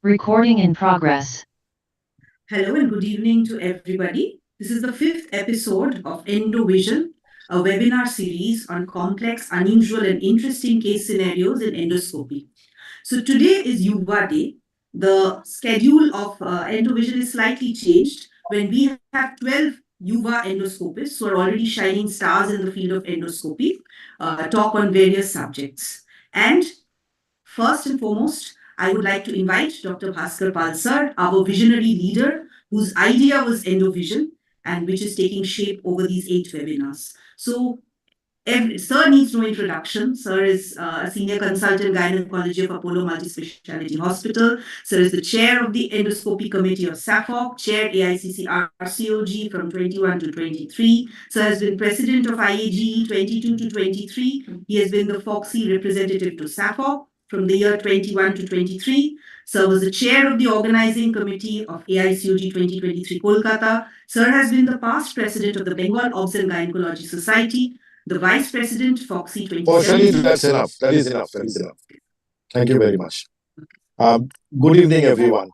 Recording in progress. Hello and good evening to everybody. This is the fifth episode of ENDOVISION, a webinar series on complex, unusual, and interesting case scenarios in endoscopy. So today is Yuva Day. The schedule of ENDOVISION is slightly changed when we have 12 Yuva endoscopists who are already shining stars in the field of endoscopy, talk on various subjects. And first and foremost, I would like to invite Dr. Bhaskar Palsar, our visionary leader, whose idea was ENDOVISION and which is taking shape over these 8 webinars. So, Sir needs no introduction. Sir is a senior consultant gynecology of Apollo Multispeciality Hospital. Sir is the chair of the endoscopy committee of SAFOC, chaired AICC RCOG from 21 to 23. Sir has been president of IAGE 22 to 23. He has been the FOXY representative to SAFOC from the year 21 to 23. Sir was the chair of the organizing committee of AICOG 2023 Kolkata. Sir has been the past president of the Bengal Obs and Gynecology Society, the Vice President, Foxy 2017. Partially, that's enough. That is enough. That is enough. Thank you very much. Good evening, everyone.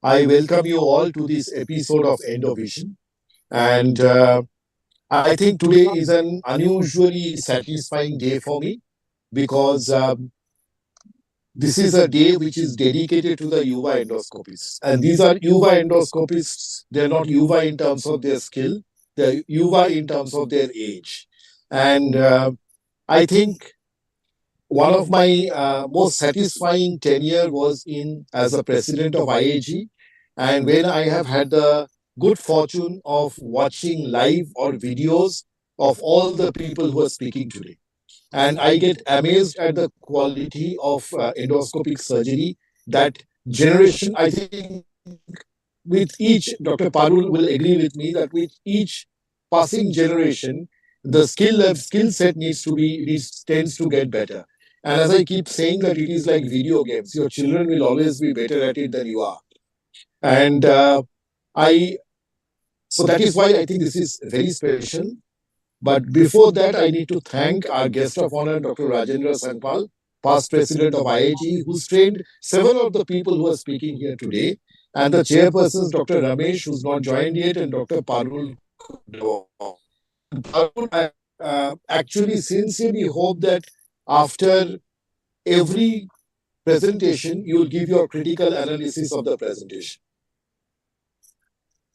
I welcome you all to this episode of ENDOVISION. And I think today is an unusually satisfying day for me because this is a day which is dedicated to the UVA endoscopists. And these are UVA endoscopists. They're not UVA in terms of their skill, they're UVA in terms of their age. And I think one of my most satisfying tenure was in as a president of IAG, and when I have had the good fortune of watching live or videos of all the people who are speaking today, and I get amazed at the quality of endoscopic surgery that generation. I think with each, Dr. Parul will agree with me that with each passing generation, the skill set tends to get better. And as I keep saying that it is like video games, your children will always be better at it than you are. And I so that is why I think this is very special. But before that, I need to thank our guest of honor, Dr. Rajendra Sangpal, past president of IIT, who's trained several of the people who are speaking here today, and the chairpersons, Dr. Ramesh, who's not joined yet, and Dr. Parul. Parul, I actually sincerely hope that after every presentation, you will give your critical analysis of the presentation.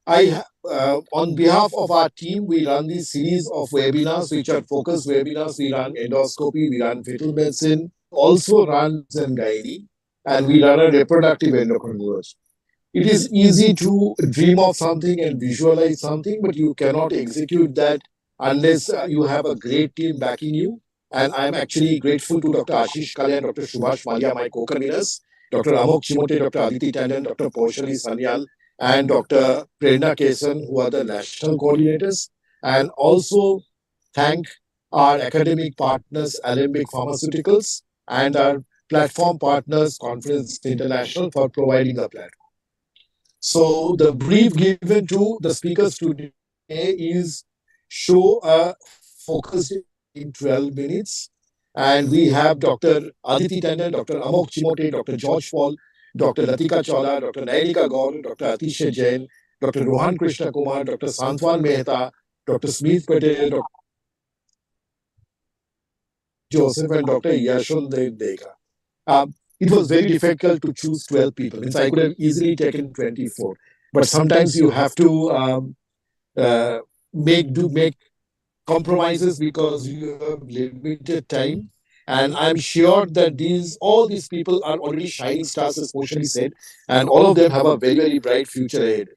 On behalf of our team, we run this series of webinars, which are focused webinars. We run endoscopy, we run fetal medicine, also run and gynae, and we run a reproductive endocrinology. It is easy to dream of something and visualize something, but you cannot execute that unless you have a great team backing you. And I'm actually grateful to Dr. Ashish Kalyan, Dr. Subhash Malia, my co-conveners, Dr. Amok Chimote, Dr. Aditi Tandon, Dr. Paushali Sanyal, and Dr. Prerna Kesan, who are the national coordinators. And also thank our academic partners, Alembic Pharmaceuticals, and our platform partners, Conference International, for providing the platform. So the brief given to the speakers today is show a focus in 12 minutes. And we have Dr. Aditi Tandon, Dr. Amok Chimote, Dr. George Paul, Dr. Latika Chola, Dr. Nainika Gaur, Dr. Atisha Jain, Dr. Rohan Krishna Kumar, Dr. Santwan Mehta, Dr. Smith Patel, Dr. Joseph, and Dr. Yashundev Deka. It was very difficult to choose 12 people. Means I could have easily taken 24. But sometimes you have to make compromises because you have limited time. And I'm sure that all these people are already shining stars, as Poshali said, and all of them have a very, very bright future ahead.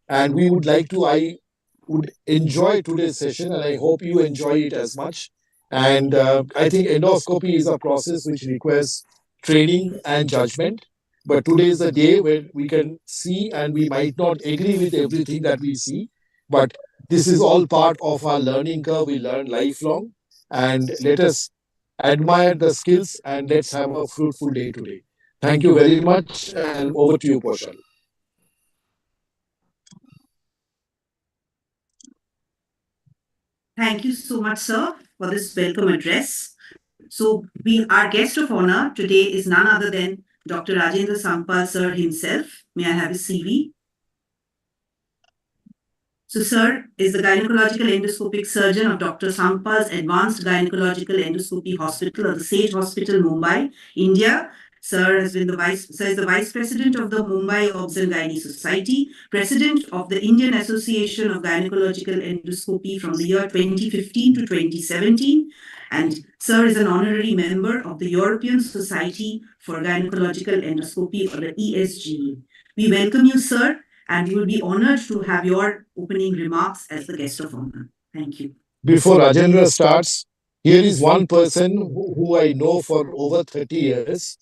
And I would enjoy today's session, and I hope you enjoy it as much. And I think endoscopy is a process which requires training and judgment. But today is a day where we can see, and we might not agree with everything that we see, but this is all part of our learning curve. We learn lifelong, and let us admire the skills and let's have a fruitful day today. Thank you very much, and over to you, Poshal. Thank you so much, sir, for this welcome address. So our guest of honor today is none other than Dr. Rajendra Sampal sir himself. May I have his CV? So, sir is the gynecological endoscopic surgeon of Dr. Sampal's Advanced Gynecological Endoscopy Hospital or the Sage Hospital, Mumbai, India. Sir is the vice president of the Mumbai Obs and Gynae Society, president of the Indian Association of Gynecological Endoscopy from the year 2015 to 2017, and sir is an honorary member of the European Society for Gynecological Endoscopy or the ESGE. We welcome you, sir, and we will be honored to have your opening remarks as the guest of honor. Thank you. Before Rajendra starts, here is one person who I know for over 30 years,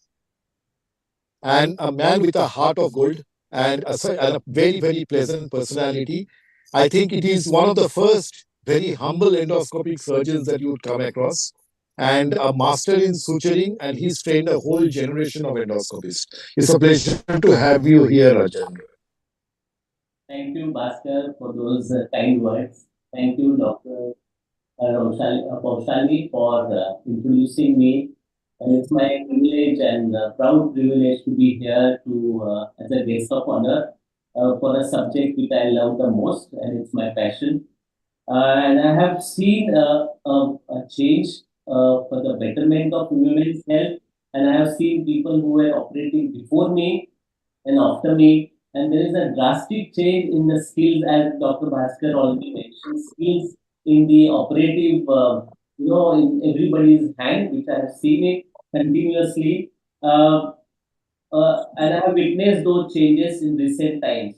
and a man with a heart of gold and a very, very pleasant personality. I think it is one of the first very humble endoscopic surgeons that you would come across, and a master in suturing, and he's trained a whole generation of endoscopists. It's a pleasure to have you here, Rajendra. Thank you, Bhaskar, for those kind words. Thank you, Dr. Paushali, for introducing me. And it's my privilege and proud privilege to be here as a guest of honor for a subject which I love the most, and it's my passion. And I have seen a change for the betterment of women's health, and I have seen people who were operating before me and after me. And there is a drastic change in the skills, as Dr. Bhaskar already mentioned, skills in the operative, in everybody's hand, which I have seen it continuously. Uh, and I have witnessed those changes in recent times.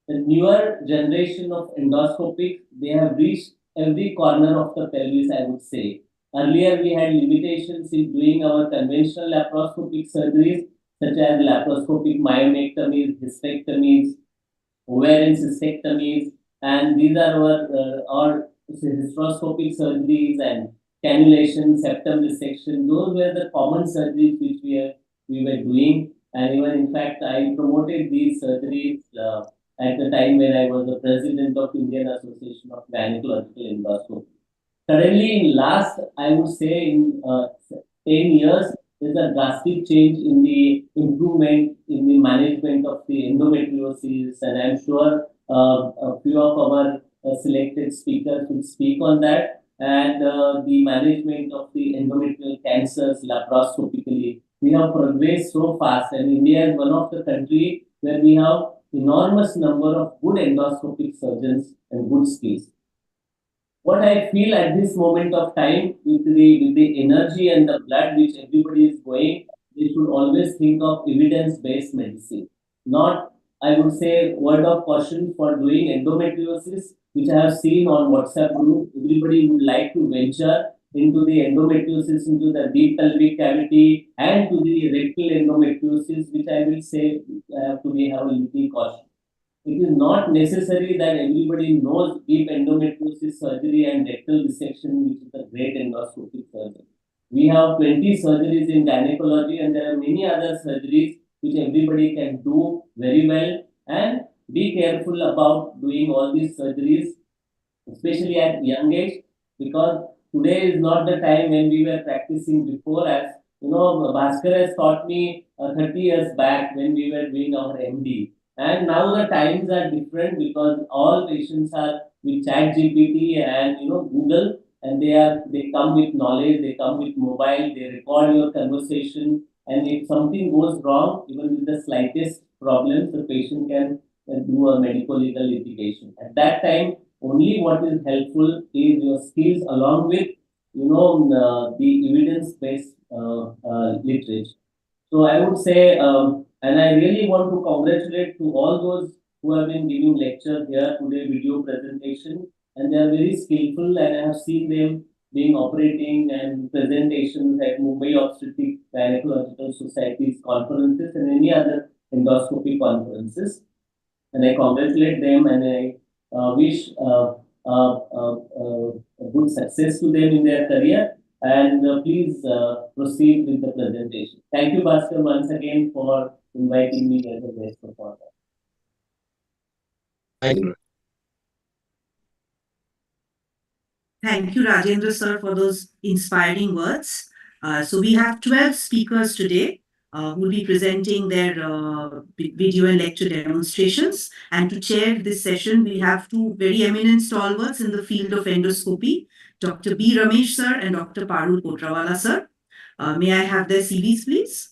The newer generation of endoscopic, they have reached every corner of the pelvis, I would say. Earlier, we had limitations in doing our conventional laparoscopic surgeries, such as laparoscopic myomectomies, hysterectomies, ovarian cystectomies, and these are our hysteroscopic surgeries and cannulation, septum resection. Those were the common surgeries which we were doing. And even in fact, I promoted these surgeries at the time when I was the president of Indian Association of Gynecological Endoscopy. Currently, in last, I would say in 10 years, there's a drastic change in the improvement in the management of the endometriosis, and I'm sure a few of our selected speakers will speak on that, and the management of the endometrial cancers laparoscopically. We have progressed so fast, and India is one of the countries where we have enormous number of good endoscopic surgeons and good skills. What I feel at this moment of time with the energy and the blood which everybody is going, they should always think of evidence-based medicine. Not, I would say, word of caution for doing endometriosis, which I have seen on WhatsApp group. Everybody would like to venture into the endometriosis, into the deep pelvic cavity, and to the rectal endometriosis, which I will say have to be have a little caution. It is not necessary that everybody knows deep endometriosis surgery and rectal dissection, which is a great endoscopic surgery. We have 20 surgeries in gynecology, and there are many other surgeries which everybody can do very well. And be careful about doing all these surgeries, especially at young age, because today is not the time when we were practicing before. As you know, Bhaskar has taught me 30 years back when we were doing our MD. And now the times are different because all patients are with Chat GPT and Google, and they come with knowledge, they come with mobile, they record your conversation, and if something goes wrong, even with the slightest problems, the patient can do a medical legal litigation. At that time, only what is helpful is your skills along with the evidence based literature. So I would say, and I really want to congratulate to all those who have been giving lecture here today, video presentation, and they are very skillful, and I have seen them being operating and presentations at Mumbai Obstetric Gynecological Society's conferences and any other endoscopy conferences. And I congratulate them, and I wish good success to them in their career. And please proceed with the presentation. Thank you, Bhaskar, once again for inviting me as a guest of honor. Thank you. Thank you, Rajendra sir, for those inspiring words. So we have 12 speakers today who will be presenting their video and lecture demonstrations. And to chair this session, we have two very eminent stalwarts in the field of endoscopy, Dr. B. Ramesh sir and Dr. Parul Kotrawala sir. May I have their CVs, please?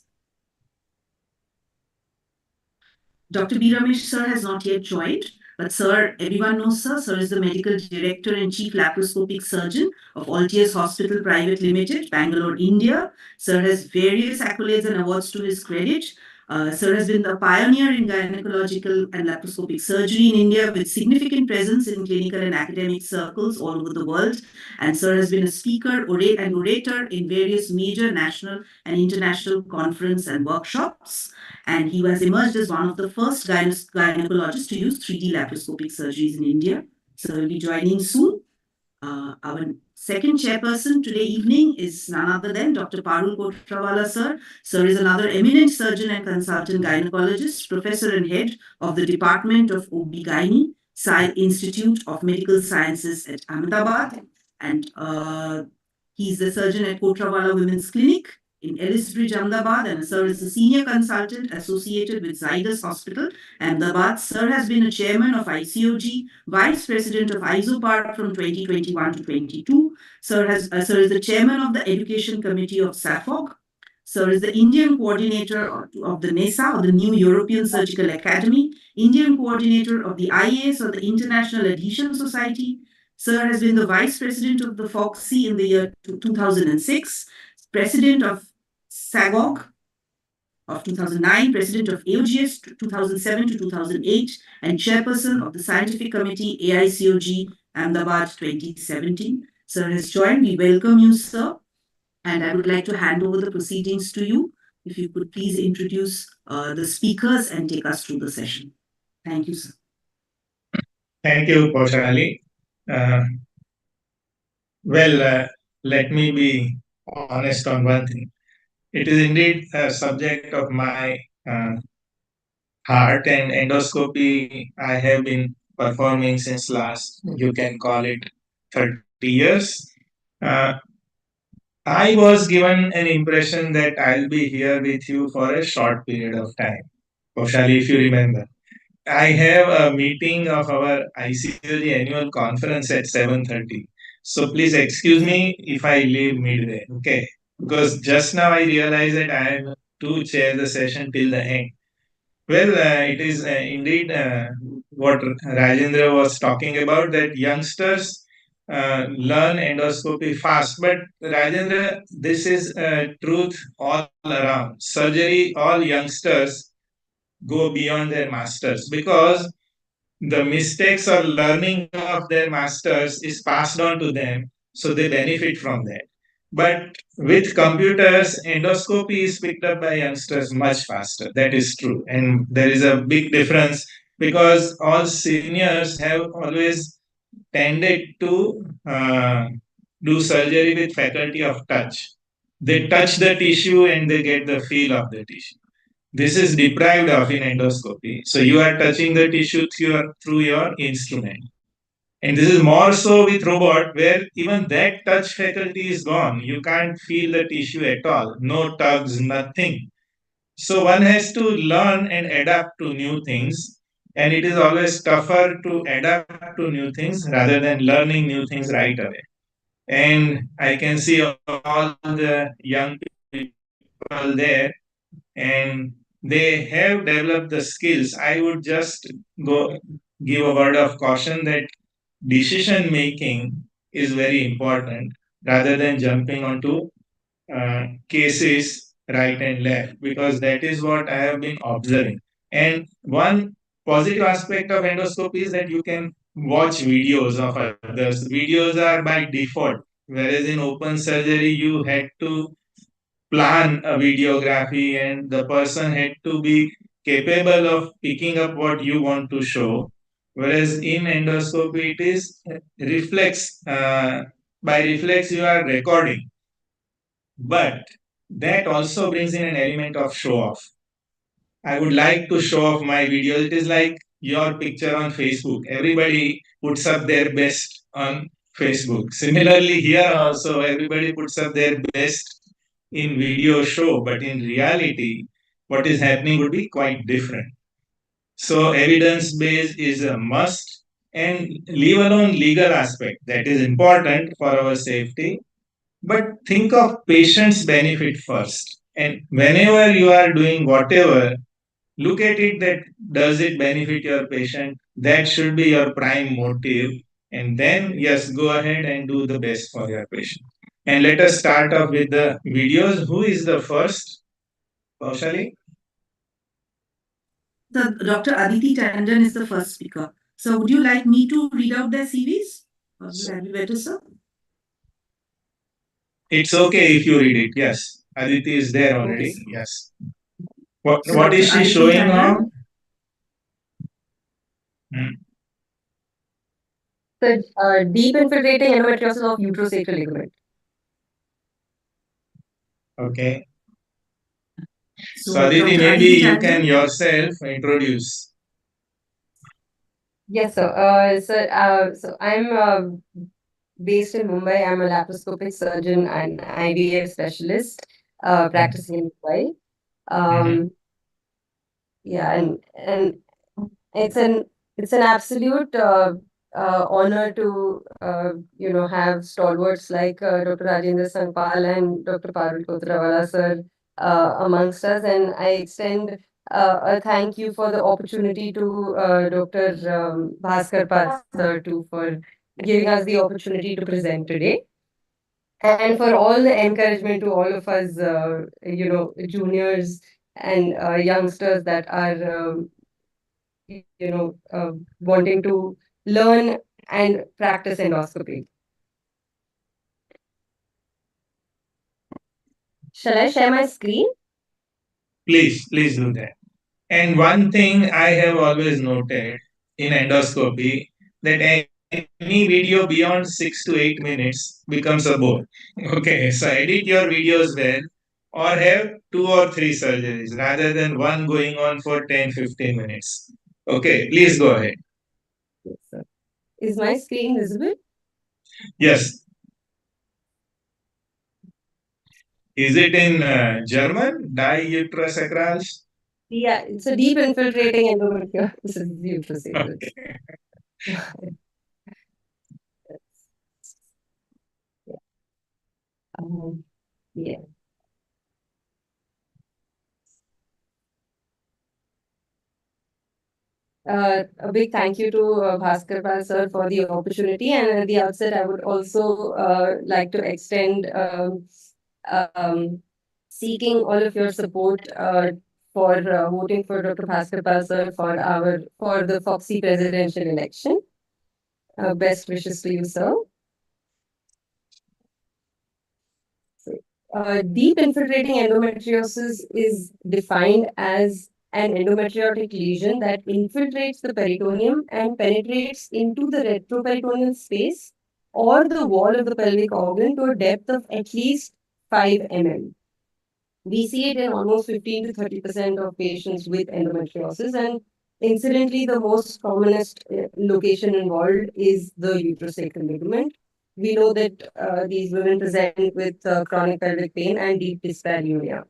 Dr. B. Ramesh sir has not yet joined, but sir, everyone knows sir. Sir is the medical director and chief laparoscopic surgeon of Altius Hospital Private Limited, Bangalore, India. Sir has various accolades and awards to his credit. Sir has been the pioneer in gynecological and laparoscopic surgery in India with significant presence in clinical and academic circles all over the world. And sir has been a speaker and orator in various major national and international conference and workshops. And he has emerged as one of the first gynecologists to use 3D laparoscopic surgeries in India. So we'll be joining soon. Our second chairperson today evening is none other than Dr. Parul Kotrawala sir. Sir is another eminent surgeon and consultant gynecologist, professor and head of the Department of OB-GYN, Institute of Medical Sciences at Ahmedabad. And he's the surgeon at Kotrawala Women's Clinic in Ellisbridge, Ahmedabad, and sir is a senior consultant associated with Zydus Hospital, Ahmedabad. Sir has been a chairman of ICOG, vice president of ISOPAR from 2021 to 22. Sir is the chairman of the education committee of SAFOG. Sir is the Indian coordinator of the NESA, or the New European Surgical Academy, Indian coordinator of the IAS, or the International Adhesion Society. Sir has been the vice president of the FOXC in the year 2006, president of SAGOG of 2009, president of AOGS 2007 to 2008, and chairperson of the scientific committee AICOG Ahmedabad 2017. Sir has joined. We welcome you, sir. And I would like to hand over the proceedings to you. If you could please introduce the speakers and take us through the session. Thank you, sir. Thank you, Paushali. Let me be honest on one thing. It is indeed a subject of my heart, and endoscopy I have been performing since last, you can call it 30 years. I was given an impression that I'll be here with you for a short period of time. Paushali, if you remember. I have a meeting of our ICOG annual conference at 7:30. So please excuse me if I leave midway, okay? Because just now I realized that I have to chair the session till the end. It is indeed what Rajendra was talking about, that youngsters learn endoscopy fast. But Rajendra, this is truth all around. Surgery, all youngsters go beyond their masters, because the mistakes or learning of their masters is passed on to them, so they benefit from that. But with computers, endoscopy is picked up by youngsters much faster. That is true. And there is a big difference, because all seniors have always tended to do surgery with faculty of touch. They touch the tissue and they get the feel of the tissue. This is deprived of in endoscopy. So you are touching the tissue through your instrument. And this is more so with robot, where even that touch faculty is gone. You can't feel the tissue at all. No tugs, nothing. So one has to learn and adapt to new things. And it is always tougher to adapt to new things rather than learning new things right away. And I can see all the young people there, and they have developed the skills. I would just go give a word of caution that decision making is very important rather than jumping onto cases right and left, because that is what I have been observing. And one positive aspect of endoscopy is that you can watch videos of others. Videos are by default, whereas in open surgery you had to plan a videography and the person had to be capable of picking up what you want to show. Whereas in endoscopy, it is reflex. By reflex, you are recording. But that also brings in an element of show off. I would like to show off my videos. It is like your picture on Facebook. Everybody puts up their best on Facebook. Similarly, here also, everybody puts up their best in video show, but in reality, what is happening would be quite different. So evidence base is a must, and leave alone legal aspect that is important for our safety. But think of patient's benefit first. And whenever you are doing whatever, look at it that does it benefit your patient? That should be your prime motive. And then, yes, go ahead and do the best for your patient. And let us start off with the videos. Who is the first? Paushali? The Dr. Aditi Tandon is the first speaker. So would you like me to read out their CVs? Or would that be better, sir? It's okay if you read it. Yes. Aditi is there already. Okay. Yes. What So is Dr. she Aditi showing Tandon? on? Hmm. The deep infiltrating endometriosis of uterosacral ligament. Okay. So So Aditi, Dr. maybe Aditi you can Tandon? yourself introduce. Yes, sir. So I'm based in Mumbai. I'm a laparoscopic surgeon and IVF specialist, practicing in Mumbai. Um, yeah, and it's an absolute honor to have stalwarts like Dr. Rajendra Sangpal and Dr. Parul Kotrawala sir amongst us, and I extend a thank you for the opportunity to Dr. Bhaskar Pal sir too for giving us the opportunity to present today. And for all the encouragement to all of us, juniors and youngsters that are wanting to learn and practice endoscopy. Shall I share my screen? Please do that. And one thing I have always noted in endoscopy that any video beyond 6 to 8 minutes becomes a bore. Okay, so edit your videos well or have 2 or 3 surgeries rather than one going on for 10-15 minutes. Okay, please go ahead. Yes, sir. Is my screen visible? Yes. Is it in German? Diuterosacral? Yeah, it's a deep infiltrating endometriosis uterosacral. Okay. Yeah. A big thank you to Bhaskar Pal sir for the opportunity. And at the outset, I would also like to extend seeking all of your support for voting for Dr. Bhaskar Pal sir for the Foxy presidential election. Best wishes to you, sir. Deep infiltrating endometriosis is defined as an endometriotic lesion that infiltrates the peritoneum and penetrates into the retroperitoneal space or the wall of the pelvic organ to a depth of at least 5 mm. We see it in almost 15 to 30% of patients with endometriosis, and incidentally, the most commonest location involved is the uterosacral ligament. We know that these women present with chronic pelvic pain and deep dyspareunia.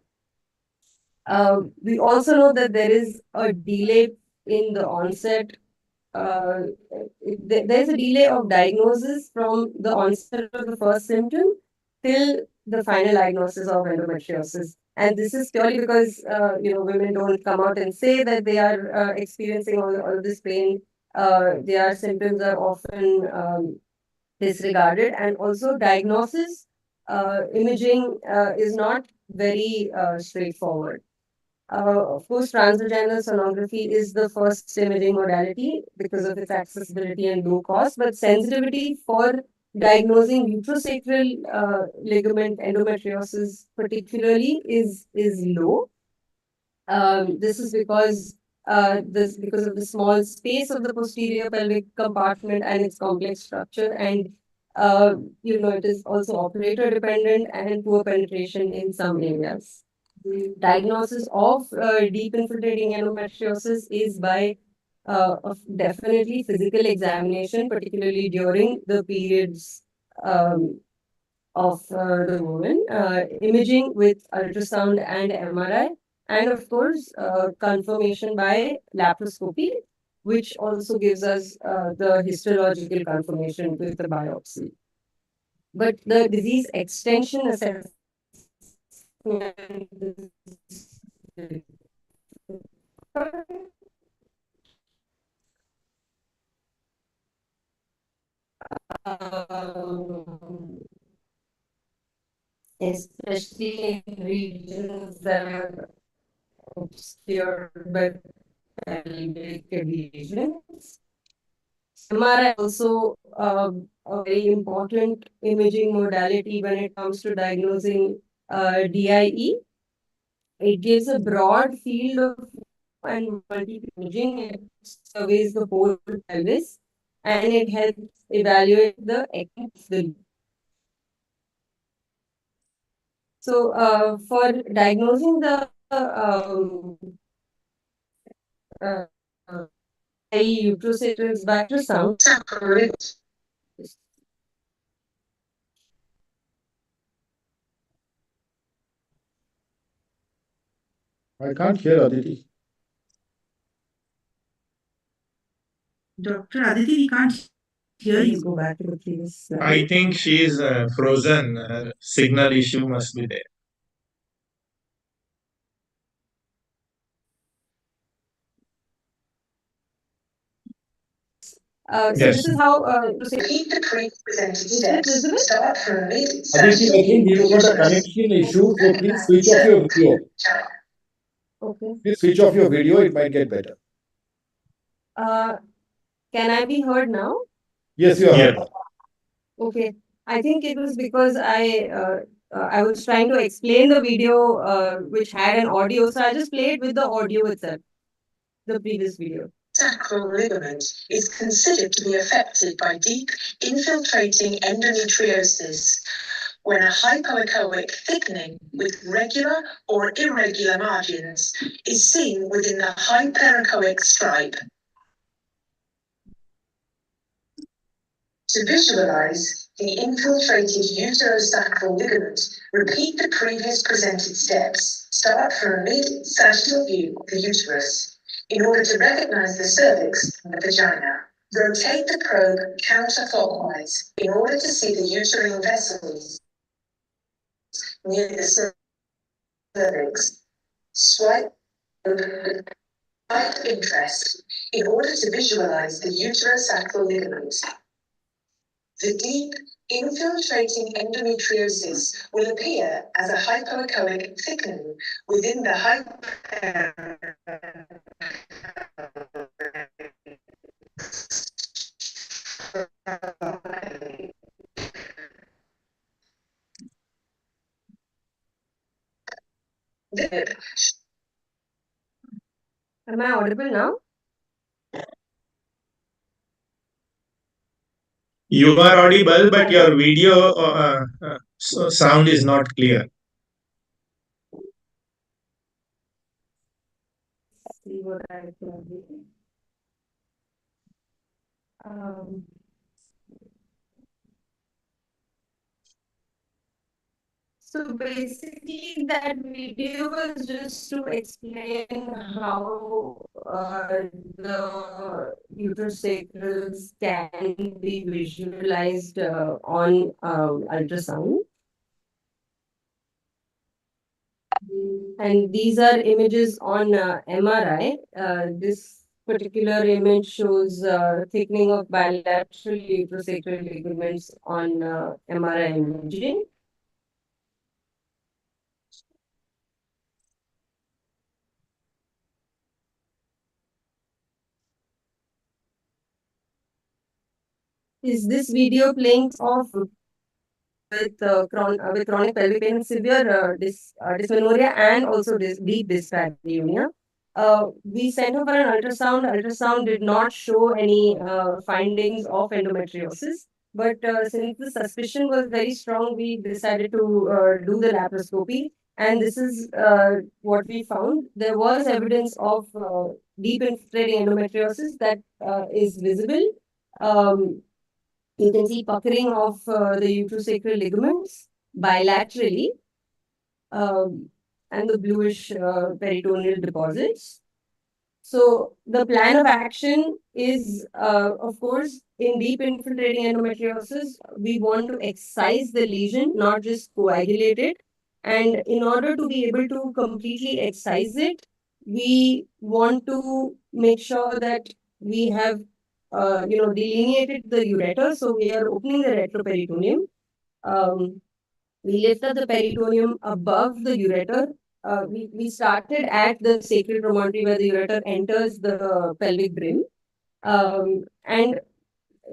We also know that there is a delay in the onset. There's a delay of diagnosis from the onset of the first symptom till the final diagnosis of endometriosis. And this is purely because women don't come out and say that they are experiencing all of this pain. Their symptoms are often disregarded, and also diagnosis imaging is not very straightforward. Of course, transvaginal sonography is the first imaging modality because of its accessibility and low cost, but sensitivity for diagnosing uterosacral ligament endometriosis particularly is low. This is because because of the small space of the posterior pelvic compartment and its complex structure, and it is also operator dependent and poor penetration in some areas. The diagnosis of deep infiltrating endometriosis is by definitely physical examination, particularly during the periods of the woman, imaging with ultrasound and MRI, and of course, confirmation by laparoscopy, which also gives us the histological confirmation with the biopsy. But the disease extension assessment especially in regions that are obscured by pelvic lesions. MRI also a very important imaging modality when it comes to diagnosing DIE. It gives a broad field of and multiple imaging. It surveys the whole pelvis and it helps evaluate the extent of the. So, for diagnosing the uterus by ultrasound, I can't hear Aditi. Dr. Aditi, we can't hear please you. go back to the previous slide. I think she is frozen. Signal issue must be there. So Yes. this is how to say. Repeat the pre-presented Is it steps. visible? Start from mid. Aditi, I think you've got a connection issue, so please switch off your video. Okay. Please switch off your video, it might get better. Can I be heard now? Yes, you are Yeah. heard now. Okay. I think it was because I was trying to explain the video which had an audio, so I just played with the audio itself, the previous video. Sacral ligament is considered to be affected by deep infiltrating endometriosis when a hypoechoic thickening with regular or irregular margins is seen within the hyperechoic stripe. To visualize the infiltrated uterosacral ligament, repeat the previous presented steps. Start from mid-sagittal view of the uterus. In order to recognize the cervix and the vagina, rotate the probe counterclockwise in order to see the uterine vessels near the cervix. Swipe interest in order to visualize the uterosacral ligament. The deep infiltrating endometriosis will appear as a hypoechoic thickening within the Am I audible now? You are audible, but your video sound is not clear. See what I can do. So basically, that video was just to explain how the uterosacrals can be visualized on ultrasound. And these are images on MRI. This particular image shows thickening of bilateral uterosacral ligaments on MRI imaging. Is this video playing off with chronic pelvic pain, severe dysmenorrhea, and also deep dyspareunia? We sent her for an ultrasound. Ultrasound did not show any findings of endometriosis. But since the suspicion was very strong, we decided to do the laparoscopy. And this is what we found. There was evidence of deep infiltrating endometriosis that is visible. You can see puckering of the uterosacral ligaments bilaterally, and the bluish peritoneal deposits. So the plan of action is, of course, in deep infiltrating endometriosis, we want to excise the lesion, not just coagulate it. And in order to be able to completely excise it, we want to make sure that we have, delineated the ureter. So we are opening the retroperitoneum. We lift up the peritoneum above the ureter. We started at the sacral promontory where the ureter enters the pelvic brim. And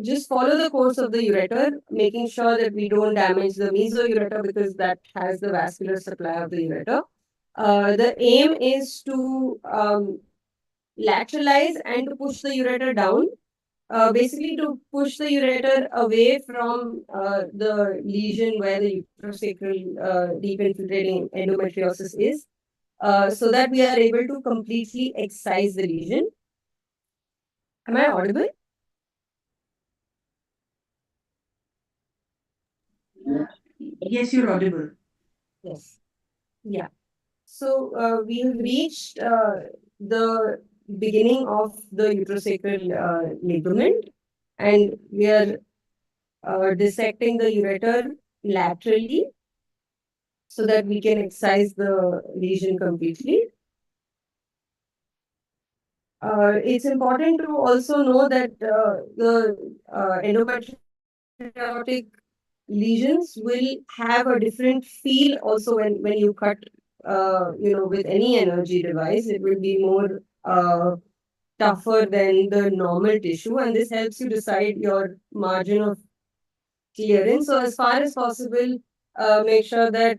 just follow the course of the ureter, making sure that we don't damage the mesoureter because that has the vascular supply of the ureter. The aim is to lateralize and to push the ureter down, basically to push the ureter away from the lesion where the uterosacral deep infiltrating endometriosis is, so that we are able to completely excise the lesion. Am I audible? Yes, you're audible. Yes. Yeah. So we have reached the beginning of the uterosacral ligament, and we are dissecting the ureter laterally so that we can excise the lesion completely. It's important to also know that the endometriotic lesions will have a different feel also when you cut, with any energy device. It will be more tougher than the normal tissue, and this helps you decide your margin of clearance. So as far as possible, make sure that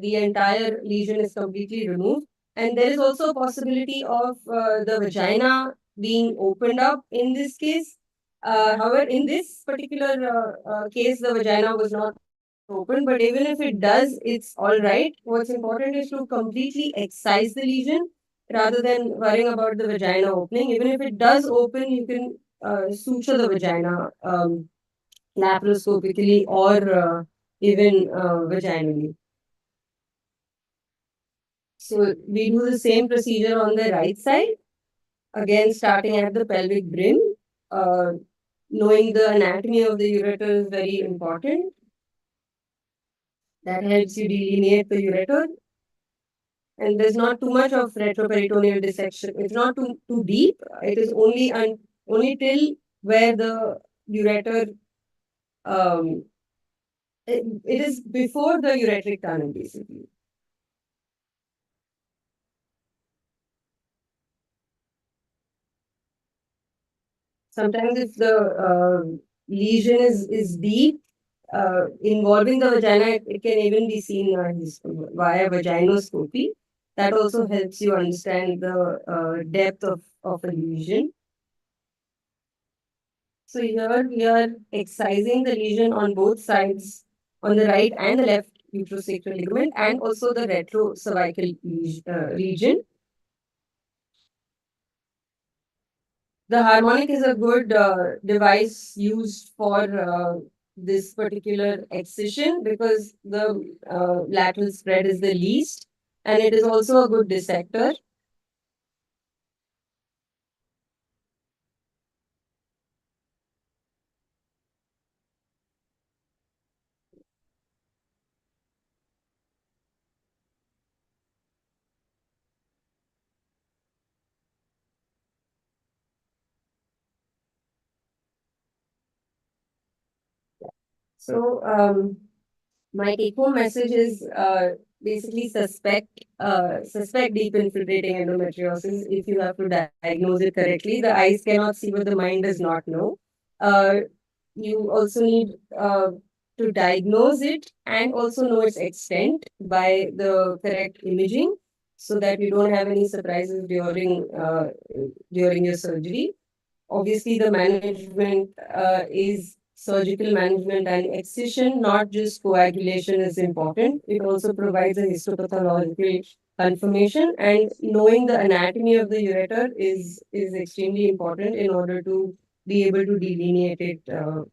the entire lesion is completely removed. And there is also a possibility of the vagina being opened up in this case. However, in this particular case, the vagina was not open, but even if it does, it's all right. What's important is to completely excise the lesion rather than worrying about the vagina opening. Even if it does open, you can suture the vagina laparoscopically or even vaginally. So we do the same procedure on the right side, again starting at the pelvic brim. Knowing the anatomy of the ureter is very important. That helps you delineate the ureter. And there's not too much of retroperitoneal dissection. It's not too deep. It is only till where the ureter, it is before the ureteric tunnel, basically. Sometimes if the lesion is deep, involving the vagina, it can even be seen via vaginoscopy. That also helps you understand the depth of a lesion. So here we are excising the lesion on both sides, on the right and the left uterosacral ligament, and also the retrocervical region. The harmonic is a good device used for this particular excision because the lateral spread is the least, and it is also a good dissector. So my take-home message is basically suspect deep infiltrating endometriosis if you have to diagnose it correctly. The eyes cannot see what the mind does not know. You also need to diagnose it and also know its extent by the correct imaging so that you don't have any surprises during your surgery. Obviously, the management is surgical management and excision, not just coagulation, is important. It also provides a histopathological confirmation, and knowing the anatomy of the ureter is extremely important in order to be able to delineate it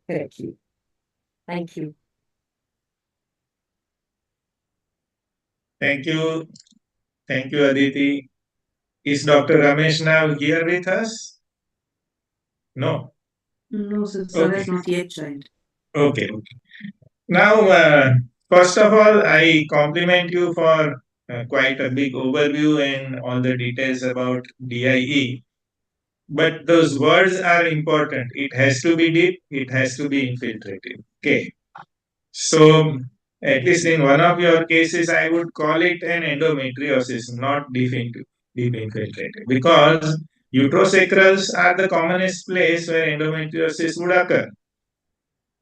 correctly. Thank you. Thank you. Thank you, Aditi. Is Dr. Ramesh now here with us? No. No, sir has not yet joined. Okay. Now, first of all, I compliment you for quite a big overview and all the details about DIE. But those words are important. It has to be deep, it has to be infiltrative. Okay. So, at least in one of your cases, I would call it an endometriosis, not deep infiltrative, because uterosacrals are the commonest place where endometriosis would occur.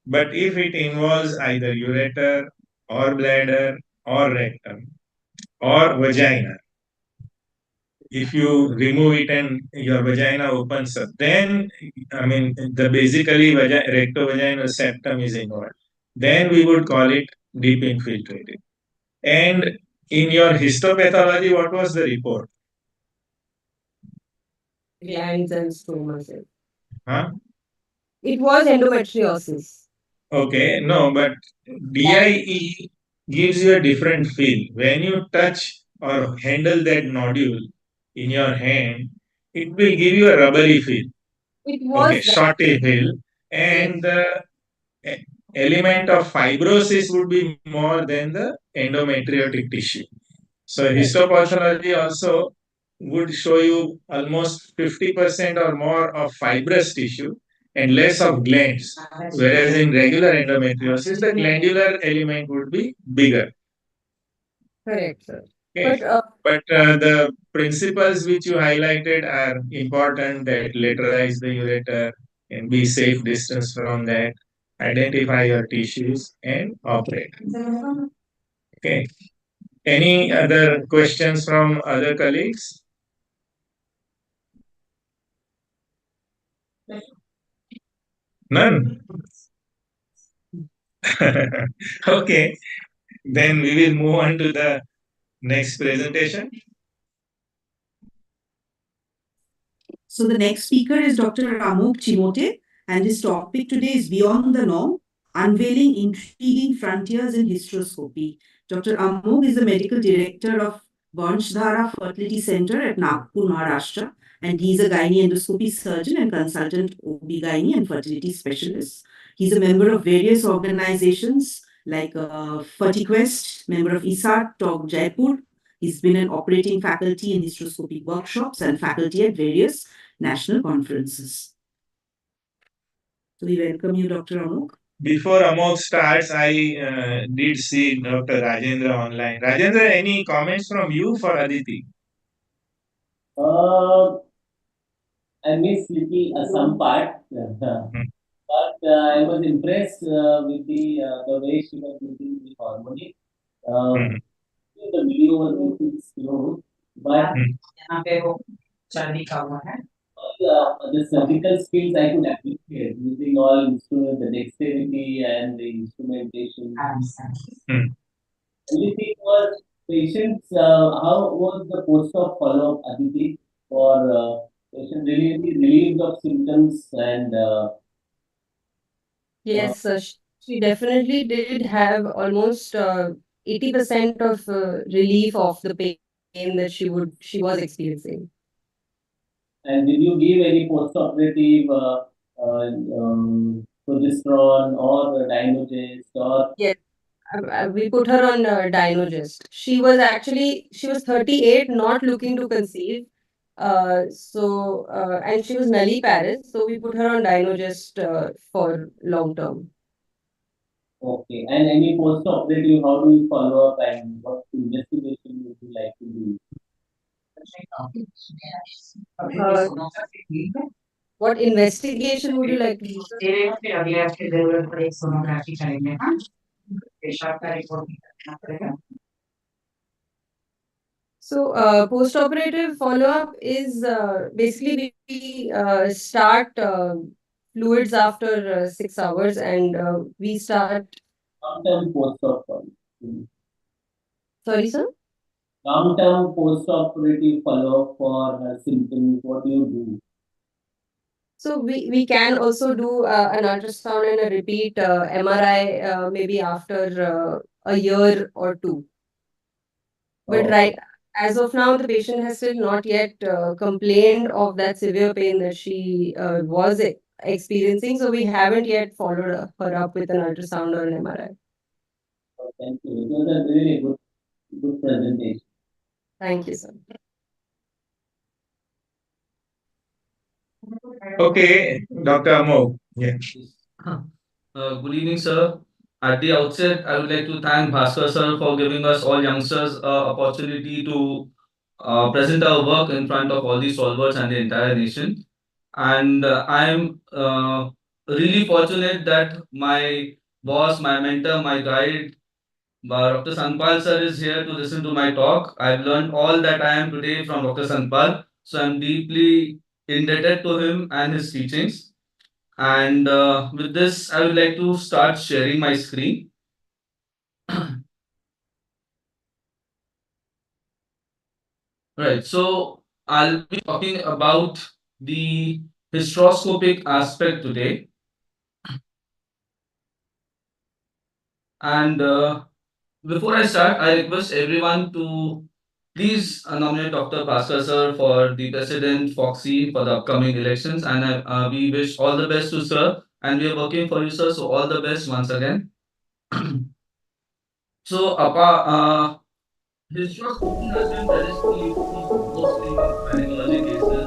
But if it involves either ureter or bladder or rectum or vagina, if you remove it and your vagina opens up, then I mean the basically rectovaginal septum is involved. Then we would call it deep infiltrative. And in your histopathology, what was the report? Glands and stoma cell. Huh? It was endometriosis. Okay, no, but DIE gives you a different feel. When you touch or handle that nodule in your hand, it will give you a rubbery feel. It was Okay, shorty feel. And the element of fibrosis would be more than the endometriotic tissue. So histopathology also would show you almost 50% or more of fibrous tissue and less of glands. Whereas in regular endometriosis, the glandular element would be bigger. Correct, sir. Okay. But the principles which you highlighted are important, that lateralize the ureter and be safe distance from that, identify your tissues and operate. Okay. Any other questions from other colleagues? None? Okay. Then we will move on to the next presentation. So the next speaker is Dr. Amok Chimote, and his topic today is Beyond the Norm, Unveiling Intriguing Frontiers in Hysteroscopy. Dr. Amok is the medical director of Vanshadhara Fertility Center at Nagpur, Maharashtra, and he's a gynae endoscopy surgeon and consultant OB-GYN and fertility specialist. He's a member of various organizations like FertiQuest, member of ISAT Talk Jaipur. He's been an operating faculty in hysteroscopic workshops and faculty at various national conferences. So we welcome you, Dr. Amok. Before Amok starts, I did see Dr. Rajendra online. Rajendra, any comments from you for Aditi? I missed little some part, but I was impressed with the way she was using the harmony. The video was a little slow, but the surgical skills I could appreciate using all instruments, the dexterity and the instrumentation. Only thing was patients. How was the post-op follow-up, Aditi, for patient relieved of symptoms and Yes, she definitely did have almost 80% of relief of the pain that she was experiencing. And did you give any post-operative progesterone or Dynogest or? Yes, we put her on Dynogest. She was 38, not looking to conceive. And she was nulliparous, so we put her on Dynogest for long term. Okay, and any post-operative, how do you follow up and what investigation would you like to do? What investigation would you like to do, sir? So, post-operative follow-up is basically we start fluids after 6 hours, and we start. Long-term post-op. Sorry, sir? Long-term post-operative follow-up for symptoms, what do you do? So we can also do an ultrasound and a repeat MRI maybe after a year or two. But right as of now, the patient has still not yet complained of that severe pain that she was experiencing. So we haven't yet followed her up with an ultrasound or an MRI. Thank you. It was a really good presentation. Thank you, sir. Okay, Dr. Amol. Yeah. Good evening, sir. At the outset, I would like to thank Bhaskar sir for giving us all youngsters opportunity to present our work in front of all the solvers and the entire nation. And I am really fortunate that my boss, my mentor, my guide, Dr. Sanpal sir is here to listen to my talk. I've learned all that I am today from Dr. Sanpal, so I'm deeply indebted to him and his teachings. And with this, I would like to start sharing my screen. Right. So I'll be talking about the hysteroscopic aspect today. And before I start, I request everyone to please nominate Dr. Bhaskar sir for the President Foxy for the upcoming elections. And we wish all the best to sir. And we are working for you, sir. So all the best once again. So, hysteroscopy has been traditionally used mostly in gynecologic cases